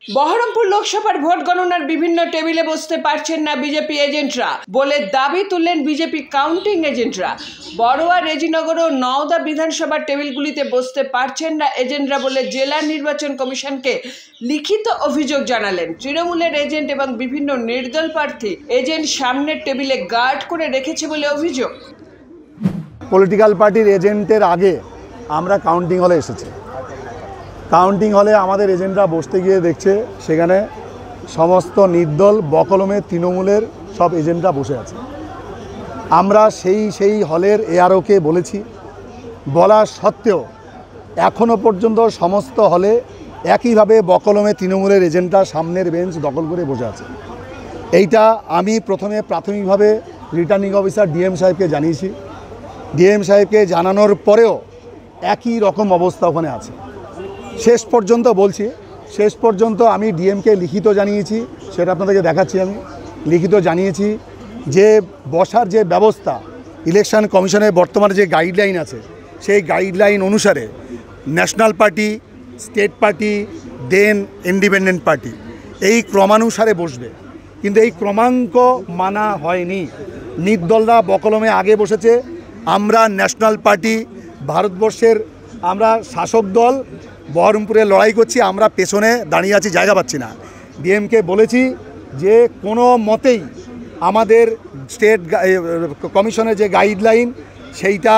বহরমপুর লোকসভার ভোট গণনার বিভিন্ন টেবিলে বসতে পারছেন না বিজেপি এজেন্টরা বলে দাবি তুললেন বিজেপি কাউন্টিং এজেন্টরা। বড়োয়া, রেজিনগর ও নওদা বিধানসভার টেবিলগুলিতে বসতে পারছেন না এজেন্টরা বলে জেলা নির্বাচন কমিশনকে লিখিত অভিযোগ জানালেন। তৃণমূলের এজেন্ট এবং বিভিন্ন নির্দল প্রার্থী এজেন্ট সামনের টেবিলে গার্ড করে রেখেছে বলে অভিযোগ। পলিটিক্যাল পার্টির এজেন্টের আগে আমরা কাউন্টিং হলে এসেছি। কাউন্টিং হলে আমাদের এজেন্টরা বসতে গিয়ে দেখছে সেখানে সমস্ত নির্দল বকলমে তৃণমূলের সব এজেন্টরা বসে আছে। আমরা সেই হলের এআরওকে বলেছি, বলা সত্ত্বেও এখনও পর্যন্ত সমস্ত হলে একইভাবে বকলমে তৃণমূলের এজেন্টরা সামনের বেঞ্চ দখল করে বসে আছে। এইটা আমি প্রথমে প্রাথমিকভাবে রিটার্নিং অফিসার ডিএম সাহেবকে জানিয়েছি। ডিএম সাহেবকে জানানোর পরেও একই রকম অবস্থা ওখানে আছে। শেষ পর্যন্ত আমি ডিএমকে লিখিত জানিয়েছি, সেটা আপনাদেরকে দেখাচ্ছি। আমি লিখিত জানিয়েছি যে বসার যে ব্যবস্থা ইলেকশন কমিশনের বর্তমানে যে গাইডলাইন আছে, সেই গাইডলাইন অনুসারে ন্যাশনাল পার্টি, স্টেট পার্টি, দেন ইন্ডিপেন্ডেন্ট পার্টি এই ক্রমানুসারে বসবে, কিন্তু এই ক্রমাঙ্ক মানা হয়নি। নির্দলরা বকলমে আগে বসেছে। আমরা ন্যাশনাল পার্টি, ভারতবর্ষের আমরা শাসক দল বহরমপুরে লড়াই করছি, আমরা পেছনে দাঁড়িয়ে আছি, জায়গা পাচ্ছি না। ডিএমকে বলেছি যে কোনো মতেই আমাদের স্টেট কমিশনের যে গাইডলাইন সেইটা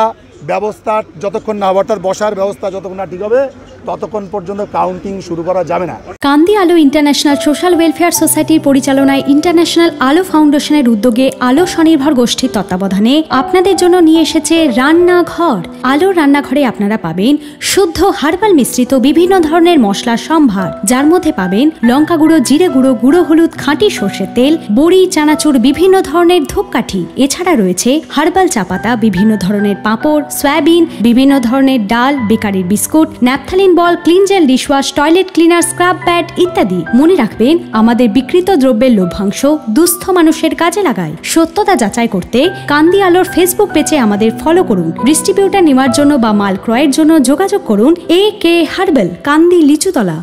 ব্যবস্থা যতক্ষণ না হবে, অর্থাৎ বসার ব্যবস্থা যতক্ষণ না ঠিক হবে ততক্ষণ পর্যন্ত কাউন্টিং শুরু করা যাবে না। কান্দি আলো ইন্টারন্যাশনাল সোশ্যাল ওয়েলফেয়ার সোসাইটির পরিচালনায় ইন্টারন্যাশনাল আলো ফাউন্ডেশনের উদ্যোগে আলো স্বনির্ভর গোষ্ঠীর তত্ত্বাবধানে আপনাদের জন্য নিয়ে এসেছে রান্নাঘর। আলো রান্নাঘরে আপনারা পাবেন শুদ্ধ হার্বাল মিশ্রিত বিভিন্ন ধরনের মশলার সম্ভার, যার মধ্যে পাবেন লঙ্কা গুঁড়ো, জিরে গুঁড়ো, গুঁড়ো হলুদ, খাঁটি সর্ষের তেল, বড়ি, চানাচুর, বিভিন্ন ধরনের ধূপকাঠি। এছাড়া রয়েছে হার্বাল চা পাতা, বিভিন্ন ধরনের পাঁপড়, সয়াবিন, বিভিন্ন ধরনের ডাল, বেকারির biscuit, naphthalene ball, clean gel, dishwash, toilet cleaner, scrub pad ইত্যাদি। মনে রাখবেন, আমাদের বিকৃত দ্রব্যের লভ্যাংশ দুস্থ মানুষের কাজে লাগায়। সত্যতা যাচাই করতে কান্দি আলোর ফেসবুক পেজে আমাদের ফলো করুন। ডিস্ট্রিবিউটার নেওয়ার জন্য বা মাল ক্রয়ের জন্য যোগাযোগ করুন AK হার্বাল, কান্দি লিচুতলা।